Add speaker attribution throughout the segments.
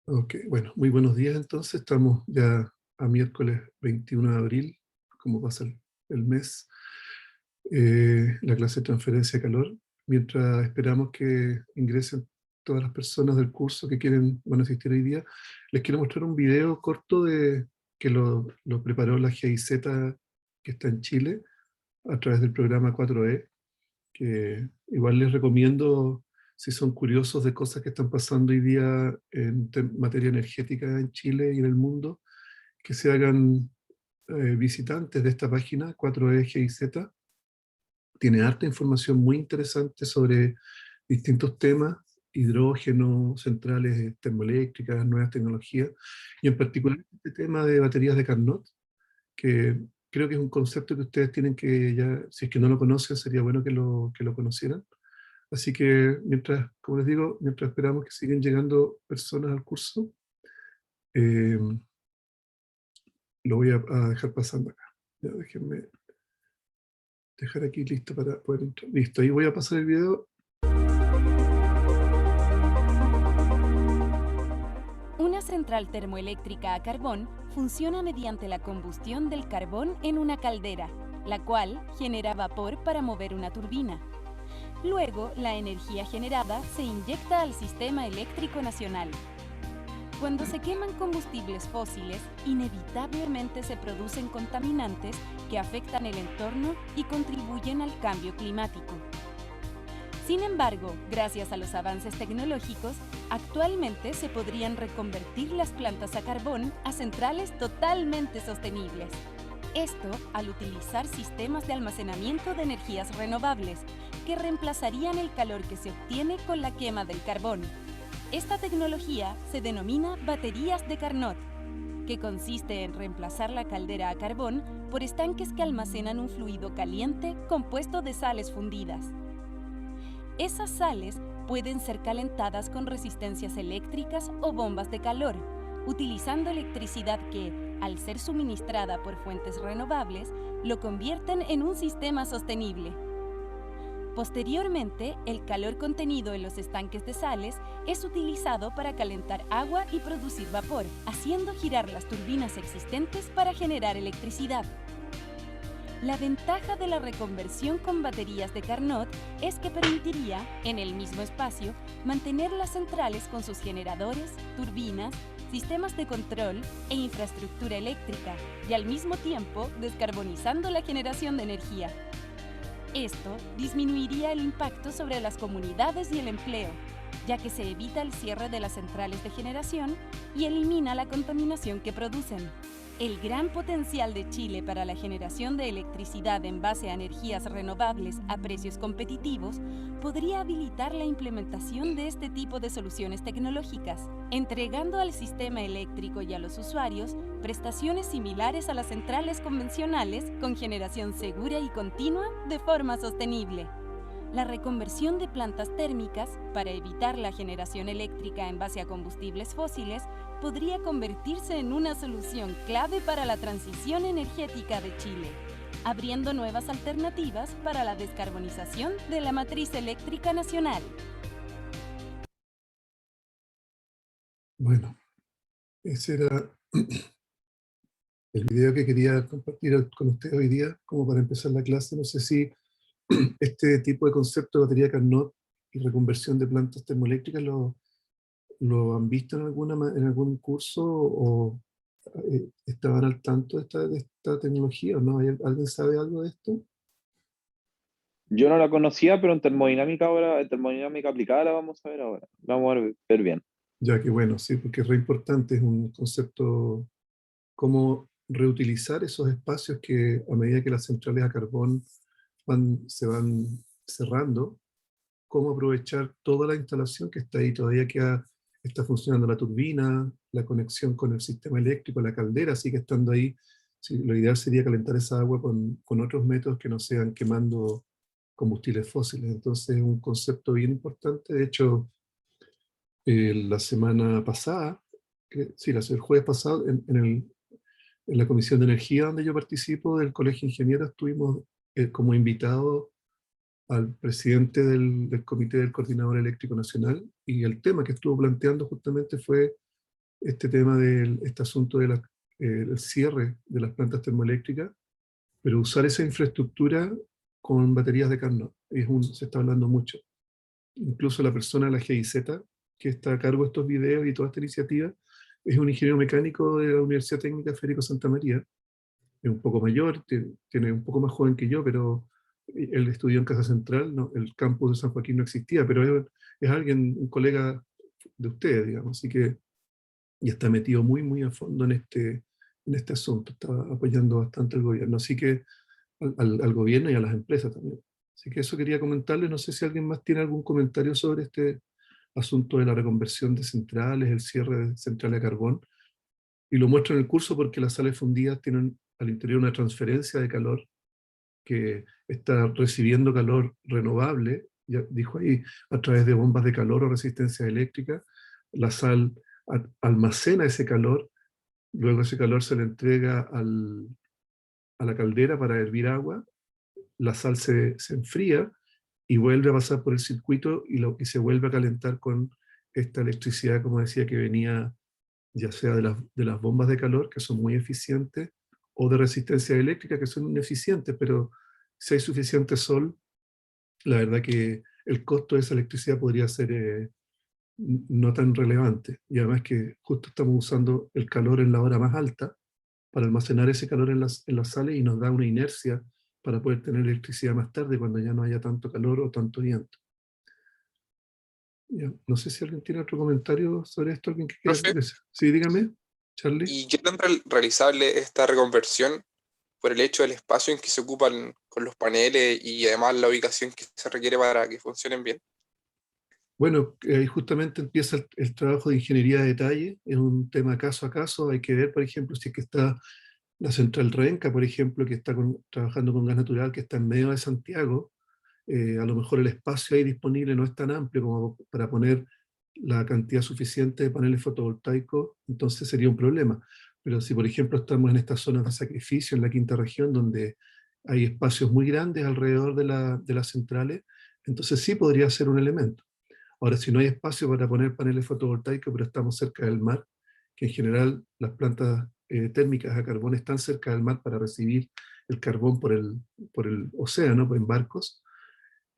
Speaker 1: Ok, bueno, muy buenos días entonces. Estamos ya a miércoles 21 de abril, como pasa el mes, la clase de transferencia de calor. Mientras esperamos que ingresen todas las personas del curso que van a asistir hoy día, les quiero mostrar un video corto que lo preparó la GIZ que está en Chile a través del programa 4E, que igual les recomiendo, si son curiosos de cosas que están pasando hoy día en materia energética en Chile y en el mundo, que se hagan visitantes de esta página 4E GIZ. Tiene harta información muy interesante sobre distintos temas: hidrógeno, centrales termoeléctricas, nuevas tecnologías, y en particular este tema de baterías de Carnot, que creo que es un concepto que ustedes tienen que ya, si es que no lo conocen, sería bueno que lo conocieran. Así que mientras, como les digo, mientras esperamos que sigan llegando personas al curso, eh, lo voy a dejar pasando acá. Ya, déjenme dejar aquí listo para poder entrar. Listo, ahí voy a pasar el video.
Speaker 2: Una central termoeléctrica a carbón funciona mediante la combustión del carbón en una caldera, la cual genera vapor para mover una turbina. Luego, la energía generada se inyecta al sistema eléctrico nacional. Cuando se queman combustibles fósiles, inevitablemente se producen contaminantes que afectan el entorno y contribuyen al cambio climático. Sin embargo, gracias a los avances tecnológicos, actualmente se podrían reconvertir las plantas a carbón a centrales totalmente sostenibles. Esto al utilizar sistemas de almacenamiento de energías renovables que reemplazarían el calor que se obtiene con la quema del carbón. Esta tecnología se denomina baterías de Carnot, que consiste en reemplazar la caldera a carbón por estanques que almacenan un fluido caliente compuesto de sales fundidas. Esas sales pueden ser calentadas con resistencias eléctricas o bombas de calor, utilizando electricidad que, al ser suministrada por fuentes renovables, lo convierten en un sistema sostenible. Posteriormente, el calor contenido en los estanques de sales es utilizado para calentar agua y producir vapor, haciendo girar las turbinas existentes para generar electricidad. La ventaja de la reconversión con baterías de Carnot es que permitiría, en el mismo espacio, mantener las centrales con sus generadores, turbinas, sistemas de control e infraestructura eléctrica, y al mismo tiempo descarbonizando la generación de energía. Esto disminuiría el impacto sobre las comunidades y el empleo, ya que se evita el cierre de las centrales de generación y elimina la contaminación que producen. El gran potencial de Chile para la generación de electricidad en base a energías renovables a precios competitivos podría habilitar la implementación de este tipo de soluciones tecnológicas, entregando al sistema eléctrico y a los usuarios prestaciones similares a las centrales convencionales con generación segura y continua de forma sostenible. La reconversión de plantas térmicas para evitar la generación eléctrica en base a combustibles fósiles podría convertirse en una solución clave para la transición energética de Chile, abriendo nuevas alternativas para la descarbonización de la matriz eléctrica nacional.
Speaker 1: Bueno, ese era el video que quería compartir con ustedes hoy día, como para empezar la clase. No sé si este tipo de concepto de batería Carnot y reconversión de plantas termoeléctricas lo han visto en algún curso, o estaban al tanto de esta tecnología, o no. ¿Alguien sabe algo de esto?
Speaker 3: Yo no la conocía, pero en termodinámica ahora, en termodinámica aplicada la vamos a ver ahora. La vamos a ver bien.
Speaker 1: Ya que bueno, sí, porque es re importante, es un concepto, cómo reutilizar esos espacios que a medida que las centrales a carbón se van cerrando, cómo aprovechar toda la instalación que está ahí. Todavía está funcionando la turbina, la conexión con el sistema eléctrico, la caldera sigue estando ahí. Sí, lo ideal sería calentar esa agua con otros métodos que no sean quemando combustibles fósiles. Entonces es un concepto bien importante. De hecho, la semana pasada, sí, el jueves pasado, en la Comisión de Energía donde yo participo del Colegio de Ingenieros, tuvimos como invitado al presidente del Comité del Coordinador Eléctrico Nacional, y el tema que estuvo planteando justamente fue este tema este asunto del cierre de las plantas termoeléctricas, pero usar esa infraestructura con baterías de Carnot. Se está hablando mucho. Incluso la persona de la GIZ, que está a cargo de estos videos y toda esta iniciativa, es un ingeniero mecánico de la Universidad Técnica Federico Santa María. Es un poco mayor, tiene un poco más joven que yo, pero él estudió en Casa Central, no, el campus de San Joaquín no existía, pero es alguien, un colega de ustedes, digamos, así que ya está metido muy, muy a fondo en este asunto, está apoyando bastante al gobierno, así que al gobierno y a las empresas también. Así que eso quería comentarles, no sé si alguien más tiene algún comentario sobre este asunto de la reconversión de centrales, el cierre de centrales de carbón, y lo muestro en el curso porque las sales fundidas tienen al interior una transferencia de calor que está recibiendo calor renovable, ya dijo ahí, a través de bombas de calor o resistencia eléctrica. La sal almacena ese calor, luego ese calor se le entrega a la caldera para hervir agua, la sal se enfría y vuelve a pasar por el circuito y se vuelve a calentar con esta electricidad, como decía, que venía ya sea de las bombas de calor, que son muy eficientes, o de resistencia eléctrica, que son ineficientes, pero si hay suficiente sol, la verdad que el costo de esa electricidad podría ser no tan relevante. Y además que justo estamos usando el calor en la hora más alta para almacenar ese calor en las sales y nos da una inercia para poder tener electricidad más tarde cuando ya no haya tanto calor o tanto viento. Ya, no sé si alguien tiene otro comentario sobre esto, alguien que quiera
Speaker 4: Profe,
Speaker 1: decir. Sí, dígame, Charlie.
Speaker 4: ¿y qué tan realizable esta reconversión por el hecho del espacio en que se ocupan con los paneles y además la ubicación que se requiere para que funcionen bien?
Speaker 1: Bueno, ahí justamente empieza el trabajo de ingeniería de detalle, es un tema caso a caso, hay que ver, por ejemplo, si es que está la central Renca, por ejemplo, que está trabajando con gas natural, que está en medio de Santiago, a lo mejor el espacio ahí disponible no es tan amplio como para poner la cantidad suficiente de paneles fotovoltaicos, entonces sería un problema. Pero si, por ejemplo, estamos en estas zonas de sacrificio, en la quinta región, donde hay espacios muy grandes alrededor de las centrales, entonces sí podría ser un elemento. Ahora, si no hay espacio para poner paneles fotovoltaicos, pero estamos cerca del mar, que en general las plantas térmicas a carbón están cerca del mar para recibir el carbón por el océano, en barcos.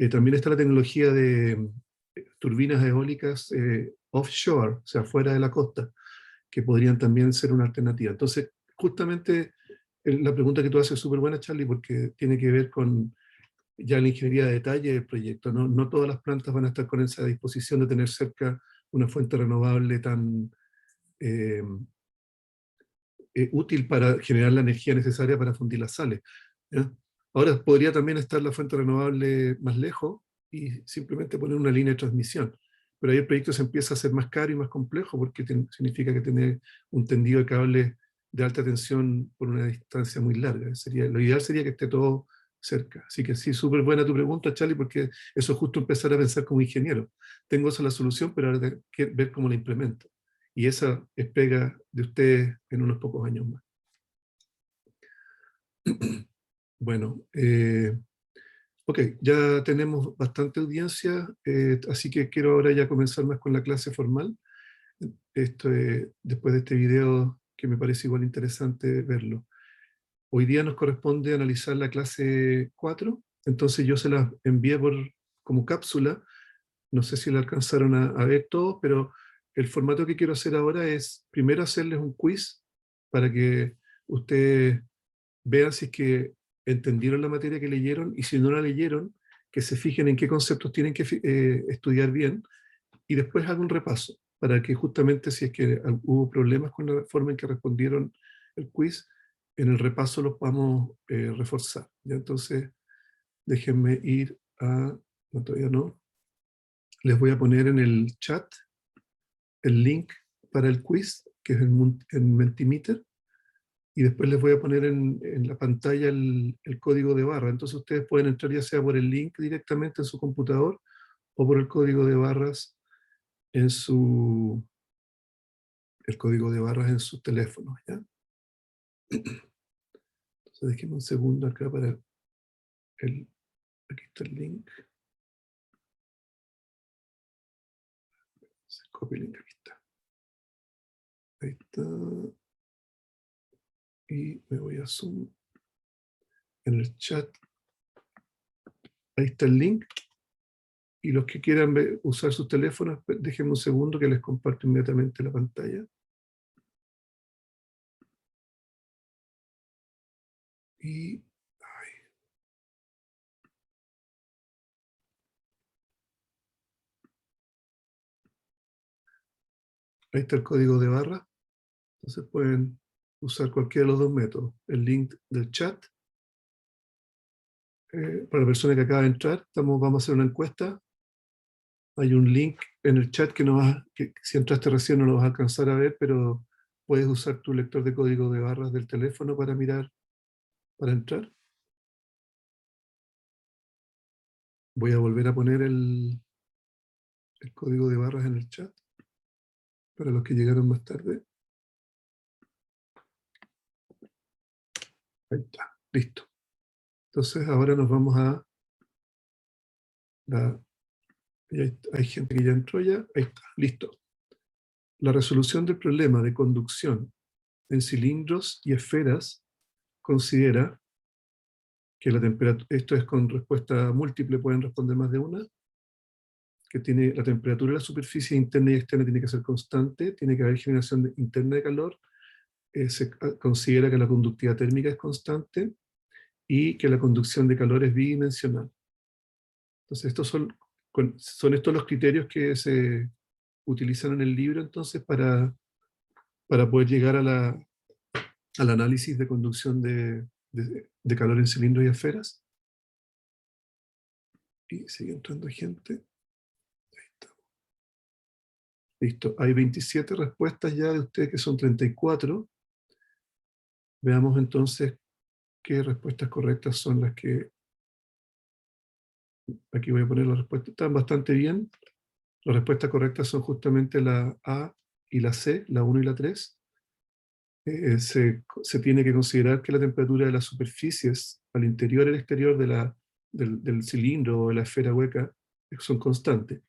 Speaker 1: También está la tecnología de turbinas eólicas offshore, o sea, fuera de la costa, que podrían también ser una alternativa. Entonces, justamente la pregunta que tú haces es súper buena, Charlie, porque tiene que ver con ya la ingeniería de detalle del proyecto. No, no todas las plantas van a estar con esa disposición de tener cerca una fuente renovable tan eh, útil para generar la energía necesaria para fundir las sales, ¿ya? Ahora podría también estar la fuente renovable más lejos y simplemente poner una línea de transmisión. Pero ahí el proyecto se empieza a hacer más caro y más complejo porque significa que tener un tendido de cable de alta tensión por una distancia muy larga. Lo ideal sería que esté todo cerca. Así que sí, súper buena tu pregunta, Charlie, porque eso es justo empezar a pensar como ingeniero. Tengo esa la solución, pero ahora hay que ver cómo la implemento. Y esa es pega de ustedes en unos pocos años más. Bueno, ok, ya tenemos bastante audiencia, así que quiero ahora ya comenzar más con la clase formal. Después de este video que me parece igual interesante verlo. Hoy día nos corresponde analizar la clase 4, entonces yo se la envié como cápsula, no sé si la alcanzaron a ver todos, pero el formato que quiero hacer ahora es primero hacerles un quiz para que ustedes vean si es que entendieron la materia que leyeron y si no la leyeron, que se fijen en qué conceptos tienen que estudiar bien y después hago un repaso para que justamente si es que hubo problemas con la forma en que respondieron el quiz, en el repaso los podamos reforzar. ¿Ya? Entonces, déjenme ir a... No, todavía no. Les voy a poner en el chat el link para el quiz, que es el Mentimeter, y después les voy a poner en la pantalla el código de barra. Entonces ustedes pueden entrar ya sea por el link directamente en su computador o por el código de barras en el código de barras en sus teléfonos, ¿ya? Entonces déjenme un segundo acá para aquí está el link. Copy link, aquí está. Ahí está. Y me voy a Zoom. En el chat. Ahí está el link. Y los que quieran usar sus teléfonos, déjenme un segundo que les comparto inmediatamente la pantalla. Y ahí está el código de barra. Entonces pueden usar cualquiera de los dos métodos. El link del chat. Para la persona que acaba de entrar, vamos a hacer una encuesta. Hay un link en el chat que si entraste recién no lo vas a alcanzar a ver, pero puedes usar tu lector de código de barras del teléfono para mirar, para entrar. Voy a volver a poner el código de barras en el chat para los que llegaron más tarde. Ahí está, listo. Entonces ahora nos vamos a hay gente que ya entró ya, ahí está, listo. La resolución del problema de conducción en cilindros y esferas considera que la temperatura, esto es con respuesta múltiple, pueden responder más de una, que tiene la temperatura de la superficie interna y externa tiene que ser constante, tiene que haber generación interna de calor, se considera que la conductividad térmica es constante y que la conducción de calor es bidimensional. Entonces estos son estos los criterios que se utilizan en el libro entonces para poder llegar al análisis de conducción de calor en cilindros y esferas. Y sigue entrando gente. Ahí está. Listo, hay 27 respuestas ya de ustedes que son 34. Veamos entonces qué respuestas correctas son las que... Aquí voy a poner las respuestas. Están bastante bien. Las respuestas correctas son justamente la A y la C, la 1 y la 3. Se tiene que considerar que la temperatura de las superficies al interior y al exterior del cilindro o de la esfera hueca son constantes.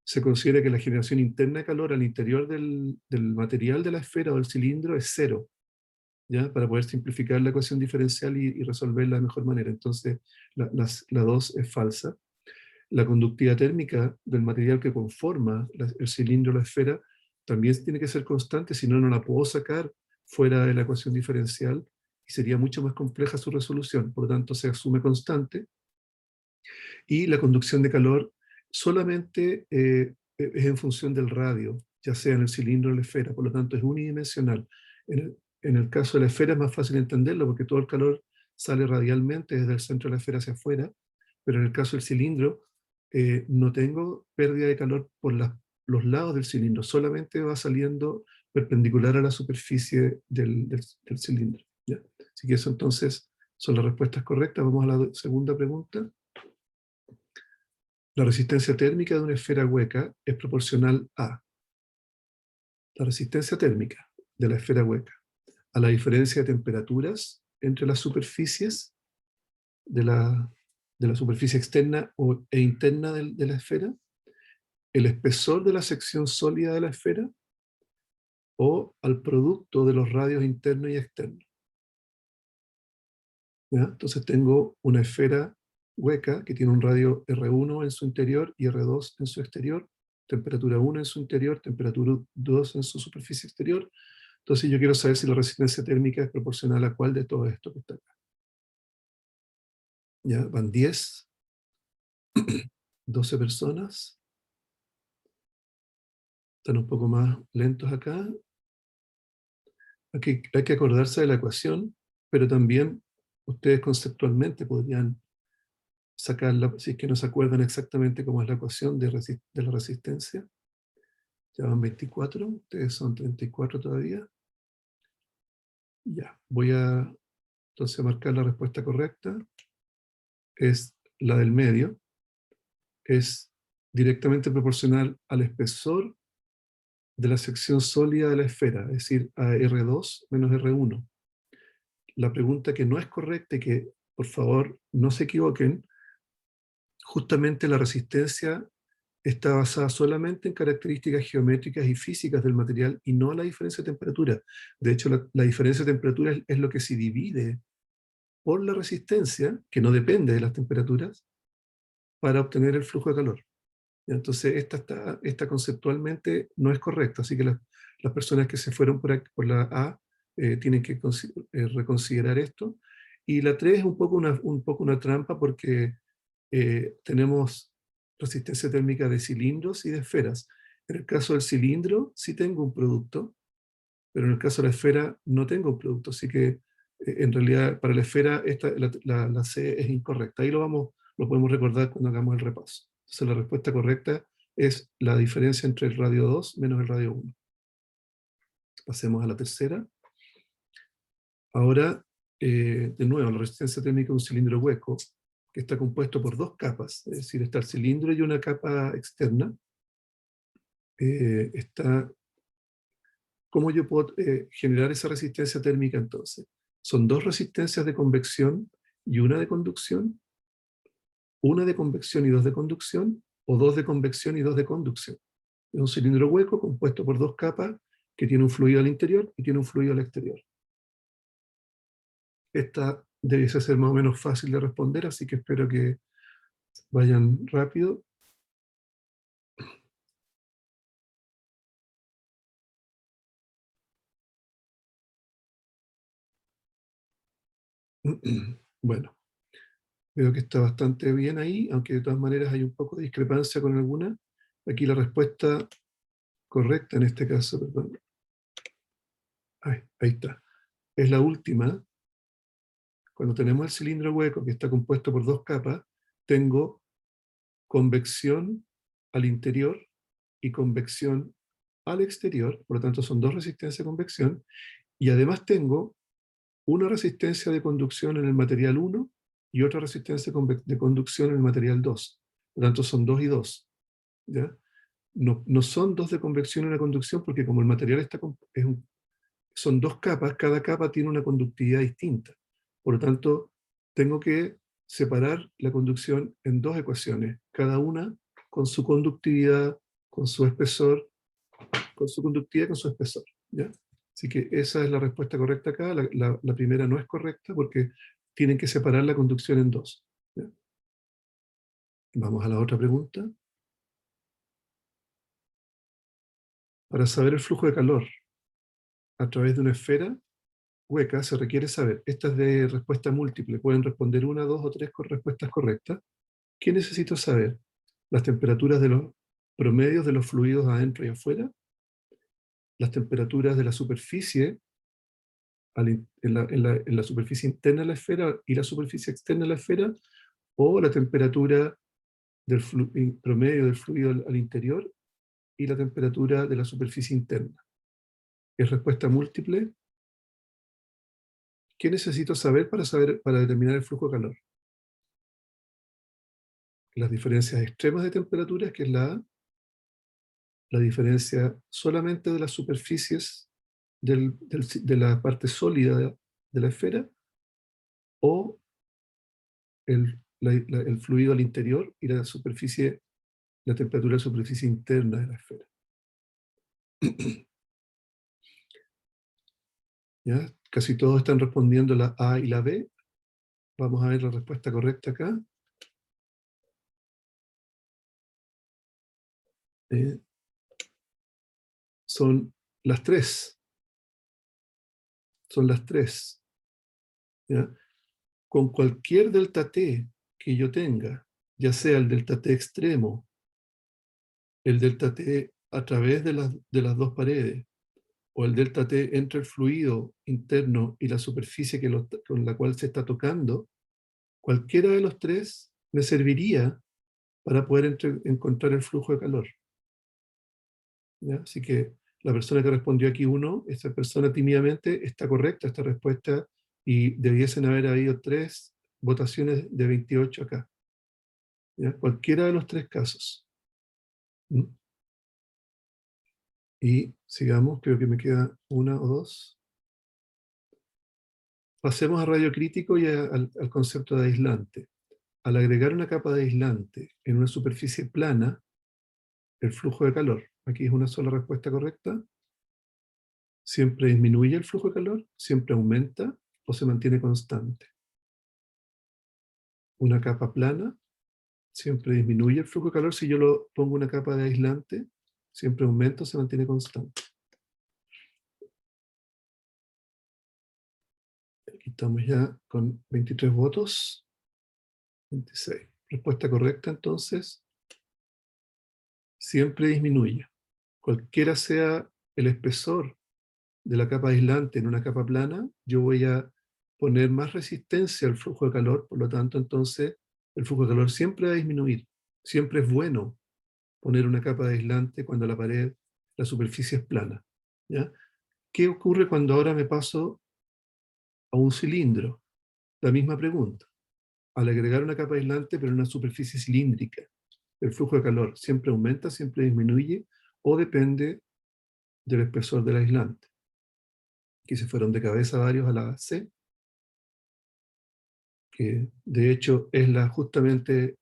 Speaker 1: Se considera que la generación interna de calor al interior del material de la esfera o del cilindro es cero, ¿ya? Para poder simplificar la ecuación diferencial y resolverla de mejor manera. Entonces, la 2 es falsa. La conductividad térmica del material que conforma el cilindro o la esfera también tiene que ser constante, si no, no la puedo sacar fuera de la ecuación diferencial y sería mucho más compleja su resolución. Por lo tanto, se asume constante. Y la conducción de calor solamente es en función del radio, ya sea en el cilindro o en la esfera, por lo tanto es unidimensional. En el caso de la esfera es más fácil entenderlo porque todo el calor sale radialmente desde el centro de la esfera hacia afuera, pero en el caso del cilindro no tengo pérdida de calor por los lados del cilindro, solamente va saliendo perpendicular a la superficie del cilindro, ¿ya? Así que eso entonces son las respuestas correctas. Vamos a la segunda pregunta. La resistencia térmica de una esfera hueca es proporcional a la resistencia térmica de la esfera hueca, a la diferencia de temperaturas entre las superficies de la superficie externa e interna de la esfera, el espesor de la sección sólida de la esfera, o al producto de los radios internos y externos. ¿Ya? Entonces tengo una esfera hueca que tiene un radio R1 en su interior y R2 en su exterior, temperatura 1 en su interior, temperatura 2 en su superficie exterior. Entonces yo quiero saber si la resistencia térmica es proporcional a cuál de todo esto que está acá. Ya van 10, 12 personas. Están un poco más lentos acá. Aquí hay que acordarse de la ecuación, pero también ustedes conceptualmente podrían sacarla, si es que no se acuerdan exactamente cómo es la ecuación de la resistencia. Ya van 24, ustedes son 34 todavía. Ya, voy a entonces marcar la respuesta correcta. Es la del medio. Es directamente proporcional al espesor de la sección sólida de la esfera, es decir, a R2 menos R1. La pregunta que no es correcta y que, por favor, no se equivoquen, justamente la resistencia está basada solamente en características geométricas y físicas del material y no la diferencia de temperatura. De hecho, la diferencia de temperatura es lo que se divide por la resistencia, que no depende de las temperaturas, para obtener el flujo de calor. Entonces, esta conceptualmente no es correcta, así que las personas que se fueron por la A tienen que reconsiderar esto. Y la 3 es un poco una trampa porque tenemos resistencia térmica de cilindros y de esferas. En el caso del cilindro sí tengo un producto, pero en el caso de la esfera no tengo un producto, así que en realidad para la esfera la C es incorrecta. Ahí lo podemos recordar cuando hagamos el repaso. Entonces la respuesta correcta es la diferencia entre el radio 2 menos el radio 1. Pasemos a la tercera. Ahora, de nuevo, la resistencia térmica de un cilindro hueco, que está compuesto por dos capas, es decir, está el cilindro y una capa externa. ¿Cómo yo puedo generar esa resistencia térmica entonces? Son dos resistencias de convección y una de conducción, una de convección y dos de conducción, o dos de convección y dos de conducción. Es un cilindro hueco compuesto por dos capas que tiene un fluido al interior y tiene un fluido al exterior. Esta debiese ser más o menos fácil de responder, así que espero que vayan rápido. Bueno, veo que está bastante bien ahí, aunque de todas maneras hay un poco de discrepancia con alguna. Aquí la respuesta correcta en este caso, perdón. Ahí está. Es la última. Cuando tenemos el cilindro hueco que está compuesto por dos capas, tengo convección al interior y convección al exterior, por lo tanto son dos resistencias de convección, y además tengo una resistencia de conducción en el material 1 y otra resistencia de conducción en el material 2. Por lo tanto son 2 y 2. ¿Ya? No son dos de convección y una conducción, porque como el material son dos capas, cada capa tiene una conductividad distinta. Por lo tanto, tengo que separar la conducción en dos ecuaciones, cada una con su conductividad, con su espesor, con su conductividad y con su espesor. ¿Ya? Así que esa es la respuesta correcta acá. La primera no es correcta porque tienen que separar la conducción en dos. ¿Ya? Vamos a la otra pregunta. Para saber el flujo de calor a través de una esfera hueca se requiere saber, esta es de respuesta múltiple, pueden responder una, dos o tres con respuestas correctas. ¿Qué necesito saber? Las temperaturas de los promedios de los fluidos adentro y afuera, las temperaturas de la superficie en la superficie interna de la esfera y la superficie externa de la esfera, o la temperatura del promedio del fluido al interior y la temperatura de la superficie interna. Es respuesta múltiple. ¿Qué necesito saber para determinar el flujo de calor? Las diferencias extremas de temperaturas, que es la diferencia solamente de las superficies de la parte sólida de la esfera, o el fluido al interior y la temperatura de la superficie interna de la esfera. ¿Ya? Casi todos están respondiendo la A y la B. Vamos a ver la respuesta correcta acá. Son las tres. Son las tres. ¿Ya? Con cualquier delta T que yo tenga, ya sea el delta T extremo, el delta T a través de las dos paredes, o el delta T entre el fluido interno y la superficie con la cual se está tocando, cualquiera de los tres me serviría para poder encontrar el flujo de calor. ¿Ya? Así que la persona que respondió aquí 1, esta persona tímidamente está correcta esta respuesta, y debiesen haber habido 3 votaciones de 28 acá. ¿Ya? Cualquiera de los 3 casos. ¿Mm? Y sigamos, creo que me queda una o dos. Pasemos a radio crítico y al concepto de aislante. Al agregar una capa de aislante en una superficie plana, el flujo de calor. Aquí es una sola respuesta correcta. Siempre disminuye el flujo de calor, siempre aumenta o se mantiene constante. Una capa plana, siempre disminuye el flujo de calor. Si yo lo pongo una capa de aislante, siempre aumenta o se mantiene constante. Aquí estamos ya con 23 votos. 26. Respuesta correcta, entonces. Siempre disminuye. Cualquiera sea el espesor de la capa aislante en una capa plana, yo voy a poner más resistencia al flujo de calor, por lo tanto, entonces, el flujo de calor siempre va a disminuir. Siempre es bueno poner una capa de aislante cuando la pared, la superficie es plana. ¿Ya? ¿Qué ocurre cuando ahora me paso a un cilindro? La misma pregunta. Al agregar una capa aislante, pero en una superficie cilíndrica, el flujo de calor siempre aumenta, siempre disminuye, o depende del espesor del aislante. Aquí se fueron de cabeza varios a la C, que de hecho es justamente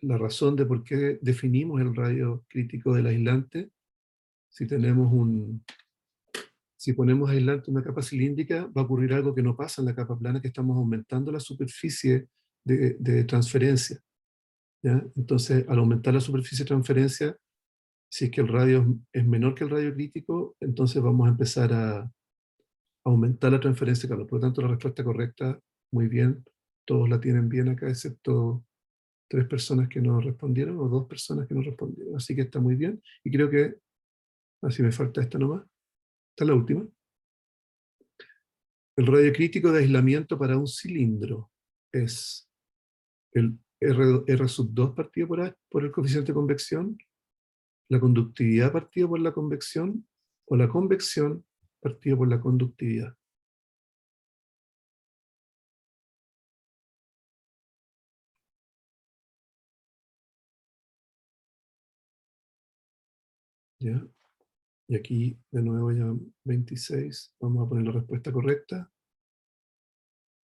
Speaker 1: la razón de por qué definimos el radio crítico del aislante. Si ponemos aislante en una capa cilíndrica, va a ocurrir algo que no pasa en la capa plana, que estamos aumentando la superficie de transferencia. ¿Ya? Entonces, al aumentar la superficie de transferencia, si es que el radio es menor que el radio crítico, entonces vamos a empezar a aumentar la transferencia de calor. Por lo tanto, la respuesta correcta, muy bien, todos la tienen bien acá, excepto 3 personas que no respondieron, o 2 personas que no respondieron. Así que está muy bien, y creo que, así me falta esta nomás, esta es la última. El radio crítico de aislamiento para un cilindro es el R sub 2 partido por el coeficiente de convección, la conductividad partido por la convección, o la convección partido por la conductividad. ¿Ya? Y aquí, de nuevo, ya 26, vamos a poner la respuesta correcta.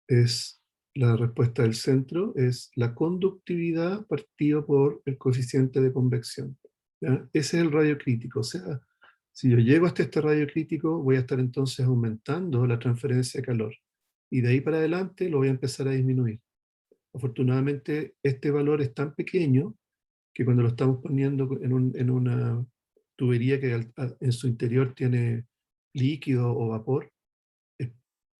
Speaker 1: Es la respuesta del centro, es la conductividad partido por el coeficiente de convección. ¿Ya? Ese es el radio crítico. O sea, si yo llego hasta este radio crítico, voy a estar entonces aumentando la transferencia de calor. Y de ahí para adelante lo voy a empezar a disminuir. Afortunadamente, este valor es tan pequeño que cuando lo estamos poniendo en una tubería que en su interior tiene líquido o vapor,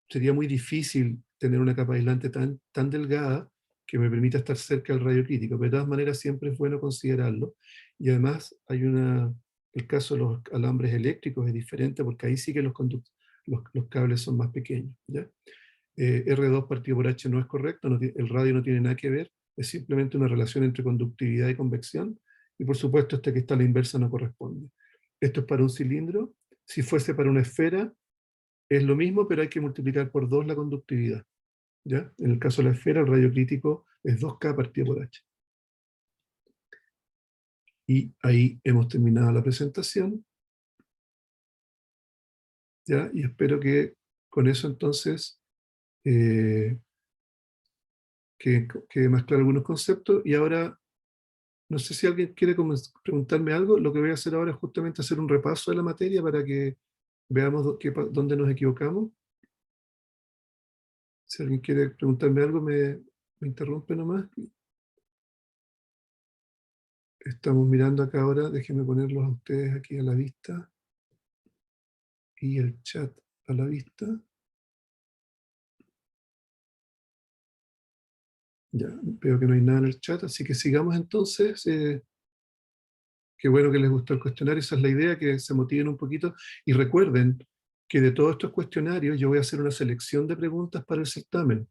Speaker 1: sería muy difícil tener una capa aislante tan delgada que me permita estar cerca del radio crítico, pero de todas maneras siempre es bueno considerarlo. Y además el caso de los alambres eléctricos es diferente, porque ahí sí que los cables son más pequeños. ¿Ya? R2 partido por H no es correcto, el radio no tiene nada que ver, es simplemente una relación entre conductividad y convección, y por supuesto este que está a la inversa no corresponde. Esto es para un cilindro. Si fuese para una esfera, es lo mismo, pero hay que multiplicar por 2 la conductividad. ¿Ya? En el caso de la esfera, el radio crítico es 2K partido por H. Y ahí hemos terminado la presentación. ¿Ya? Y espero que con eso entonces quede más claro algunos conceptos. Y ahora, no sé si alguien quiere preguntarme algo. Lo que voy a hacer ahora es justamente hacer un repaso de la materia para que veamos dónde nos equivocamos. Si alguien quiere preguntarme algo, me interrumpe nomás. Estamos mirando acá ahora, déjenme ponerlos a ustedes aquí a la vista. Y el chat a la vista. Ya, veo que no hay nada en el chat, así que sigamos entonces. Qué bueno que les gustó el cuestionario, esa es la idea, que se motiven un poquito. Y recuerden que de todos estos cuestionarios yo voy a hacer una selección de preguntas para el certamen.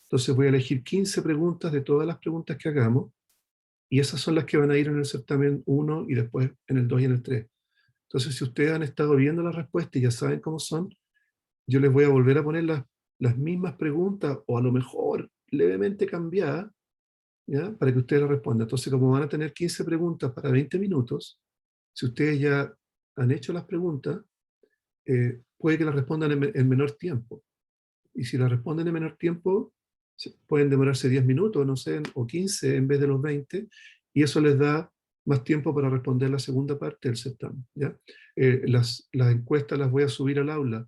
Speaker 1: Entonces voy a elegir 15 preguntas de todas las preguntas que hagamos, y esas son las que van a ir en el certamen 1 y después en el 2 y en el 3. Entonces, si ustedes han estado viendo las respuestas y ya saben cómo son, yo les voy a volver a poner las mismas preguntas, o a lo mejor levemente cambiadas, ¿ya? Para que ustedes las respondan. Entonces, como van a tener 15 preguntas para 20 minutos, si ustedes ya han hecho las preguntas, puede que las respondan en menor tiempo. Y si las responden en menor tiempo, pueden demorarse 10 minutos, no sé, o 15 en vez de los 20, y eso les da más tiempo para responder la segunda parte del certamen, ¿ya? Las encuestas las voy a subir al aula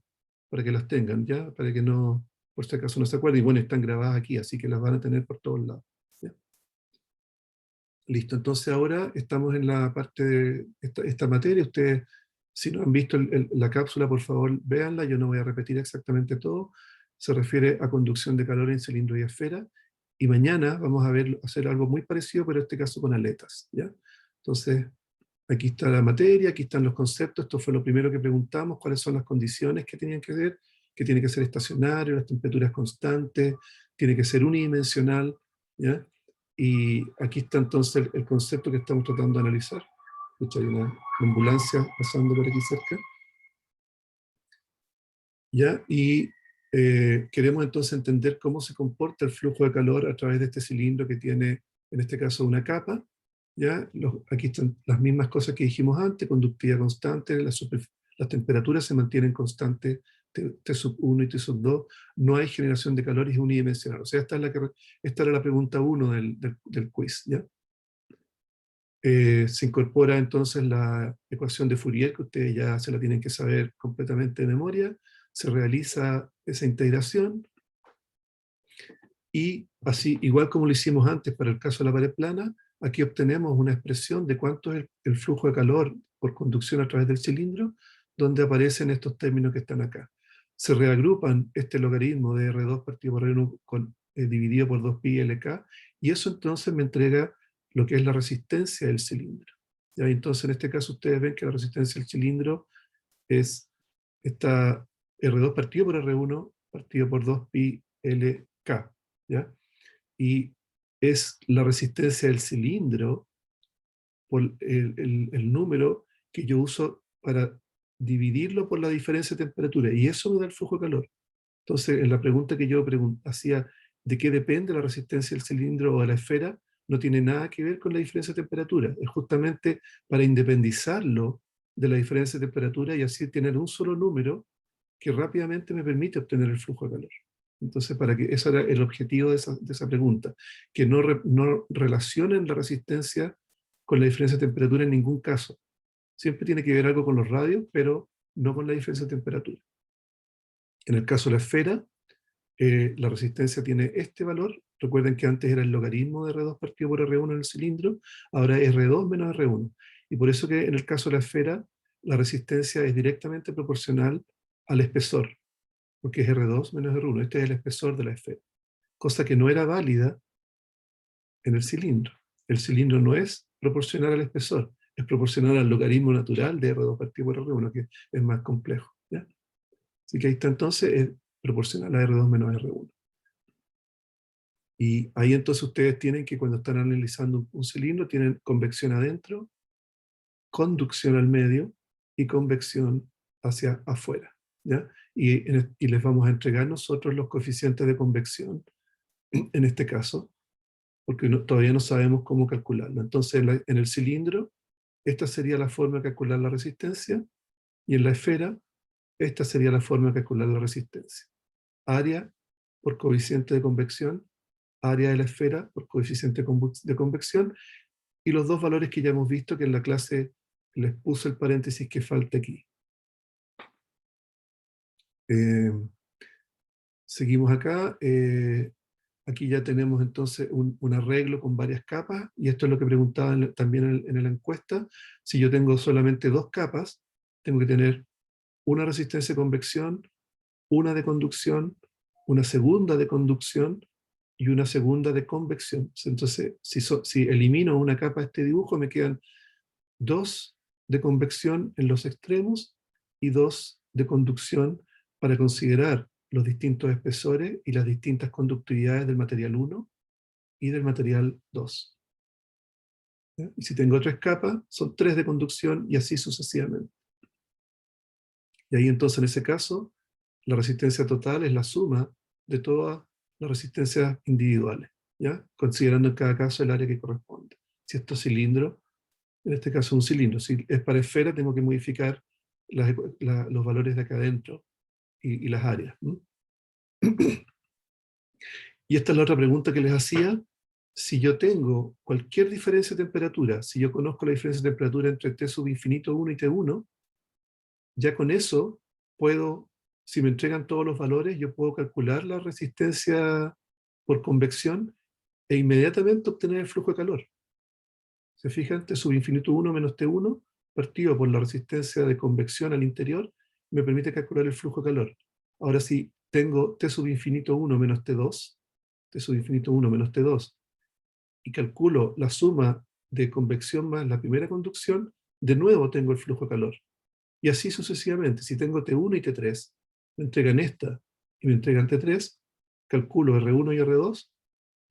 Speaker 1: para que las tengan, ¿ya? Para que no, por si acaso no se acuerden, y bueno, están grabadas aquí, así que las van a tener por todos lados, ¿ya? Listo, entonces ahora estamos en la parte de esta materia. Ustedes, si no han visto la cápsula, por favor, véanla, yo no voy a repetir exactamente todo. Se refiere a conducción de calor en cilindro y esfera, y mañana vamos a hacer algo muy parecido, pero en este caso con aletas, ¿ya? Entonces, aquí está la materia, aquí están los conceptos, esto fue lo primero que preguntamos, cuáles son las condiciones que tenían que ser, que tiene que ser estacionario, las temperaturas constantes, tiene que ser unidimensional, ¿ya? Y aquí está entonces el concepto que estamos tratando de analizar. Escucha, hay una ambulancia pasando por aquí cerca. ¿Ya? Y queremos entonces entender cómo se comporta el flujo de calor a través de este cilindro que tiene, en este caso, una capa. ¿Ya? Aquí están las mismas cosas que dijimos antes: conductividad constante, las temperaturas se mantienen constantes, T sub 1 y T sub 2, no hay generación de calor y es unidimensional. O sea, esta era la pregunta 1 del quiz, ¿ya? Se incorpora entonces la ecuación de Fourier, que ustedes ya se la tienen que saber completamente de memoria. Se realiza esa integración, y así, igual como lo hicimos antes para el caso de la pared plana, aquí obtenemos una expresión de cuánto es el flujo de calor por conducción a través del cilindro, donde aparecen estos términos que están acá. Se reagrupan este logaritmo de R2 partido por R1 dividido por 2pi LK, y eso entonces me entrega lo que es la resistencia del cilindro. ¿Ya? Entonces en este caso ustedes ven que la resistencia del cilindro es esta R2 partido por R1 partido por 2pi LK, ¿ya? Y es la resistencia del cilindro por el número que yo uso para dividirlo por la diferencia de temperatura, y eso me da el flujo de calor. Entonces, en la pregunta que yo hacía de qué depende la resistencia del cilindro o de la esfera, no tiene nada que ver con la diferencia de temperatura. Es justamente para independizarlo de la diferencia de temperatura y así tener un solo número que rápidamente me permite obtener el flujo de calor. Entonces, ese era el objetivo de esa pregunta, que no relacionen la resistencia con la diferencia de temperatura en ningún caso. Siempre tiene que ver algo con los radios, pero no con la diferencia de temperatura. En el caso de la esfera, la resistencia tiene este valor. Recuerden que antes era el logaritmo de R2 partido por R1 en el cilindro, ahora es R2 menos R1. Y por eso que en el caso de la esfera, la resistencia es directamente proporcional al espesor, porque es R2 menos R1. Este es el espesor de la esfera. Cosa que no era válida en el cilindro. El cilindro no es proporcional al espesor, es proporcional al logaritmo natural de R2 partido por R1, que es más complejo, ¿ya? Así que ahí está entonces, es proporcional a R2 menos R1. Y ahí entonces ustedes tienen que, cuando están analizando un cilindro, tienen convección adentro, conducción al medio y convección hacia afuera, ¿ya? Y les vamos a entregar nosotros los coeficientes de convección, en este caso, porque todavía no sabemos cómo calcularlo. Entonces, en el cilindro, esta sería la forma de calcular la resistencia, y en la esfera, esta sería la forma de calcular la resistencia. Área por coeficiente de convección, área de la esfera por coeficiente de convección, y los dos valores que ya hemos visto, que en la clase les puse el paréntesis que falta aquí. Seguimos acá. Aquí ya tenemos entonces un arreglo con varias capas, y esto es lo que preguntaban también en la encuesta. Si yo tengo solamente dos capas, tengo que tener una resistencia de convección, una de conducción, una segunda de conducción y una segunda de convección. Entonces, si elimino una capa de este dibujo, me quedan dos de convección en los extremos y dos de conducción, para considerar los distintos espesores y las distintas conductividades del material 1 y del material 2. ¿Ya? Y si tengo tres capas, son tres de conducción, y así sucesivamente. Y ahí entonces, en ese caso, la resistencia total es la suma de todas las resistencias individuales, ¿ya? Considerando en cada caso el área que corresponde. Si esto es cilindro, en este caso un cilindro. Si es para esfera, tengo que modificar los valores de acá adentro y las áreas. Y esta es la otra pregunta que les hacía. si yo tengo cualquier diferencia de temperatura, si yo conozco la diferencia de temperatura entre T sub infinito 1 y T1, ya con eso puedo, si me entregan todos los valores, yo puedo calcular la resistencia por convección e inmediatamente obtener el flujo de calor. ¿Se fijan? T sub infinito 1 menos T1, partido por la resistencia de convección al interior, me permite calcular el flujo de calor. Ahora, si tengo T sub infinito 1 menos T2, T sub infinito 1 menos T2, y calculo la suma de convección más la primera conducción, de nuevo tengo el flujo de calor. Y así sucesivamente. Si tengo T1 y T3, me entregan esta y me entregan T3, calculo R1 y R2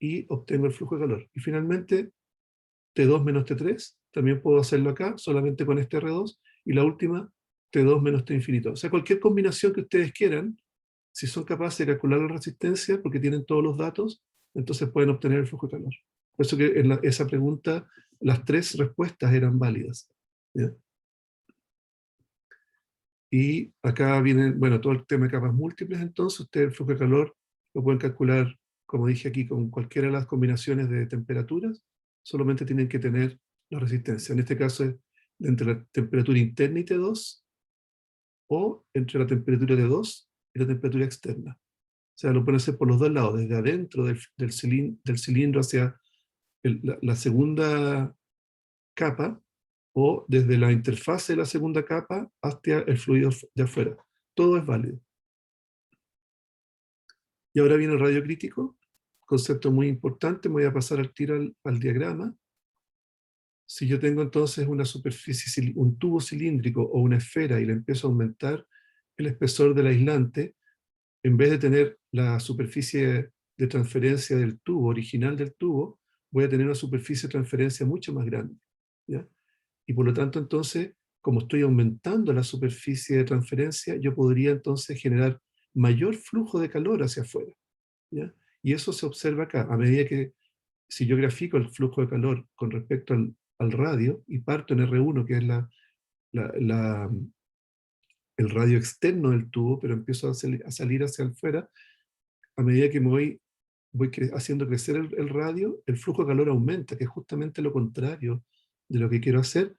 Speaker 1: y obtengo el flujo de calor. Y finalmente, T2 menos T3, también puedo hacerlo acá, solamente con este R2, y la última, T2 menos T infinito. O sea, cualquier combinación que ustedes quieran, si son capaces de calcular la resistencia, porque tienen todos los datos, entonces pueden obtener el flujo de calor. Por eso que en esa pregunta, las 3 respuestas eran válidas. ¿Ya? Y acá viene, bueno, todo el tema de capas múltiples, entonces ustedes el flujo de calor lo pueden calcular, como dije aquí, con cualquiera de las combinaciones de temperaturas, solamente tienen que tener la resistencia. En este caso es entre la temperatura interna y T2, o entre la temperatura de T2 y la temperatura externa. O sea, lo pueden hacer por los dos lados, desde adentro del cilindro hacia la segunda capa, o desde la interfase de la segunda capa hacia el fluido de afuera. Todo es válido. Y ahora viene el radio crítico, concepto muy importante. Me voy a pasar al tiro al diagrama. Si yo tengo entonces una superficie, un tubo cilíndrico o una esfera, y le empiezo a aumentar el espesor del aislante, en vez de tener la superficie de transferencia del tubo, original del tubo, voy a tener una superficie de transferencia mucho más grande. ¿Ya? Y por lo tanto, entonces, como estoy aumentando la superficie de transferencia, yo podría entonces generar mayor flujo de calor hacia afuera. ¿Ya? Y eso se observa acá. A medida que, si yo grafico el flujo de calor con respecto al radio, y parto en R1, que es el radio externo del tubo, pero empiezo a salir hacia afuera, a medida que me voy haciendo crecer el radio, el flujo de calor aumenta, que es justamente lo contrario de lo que quiero hacer.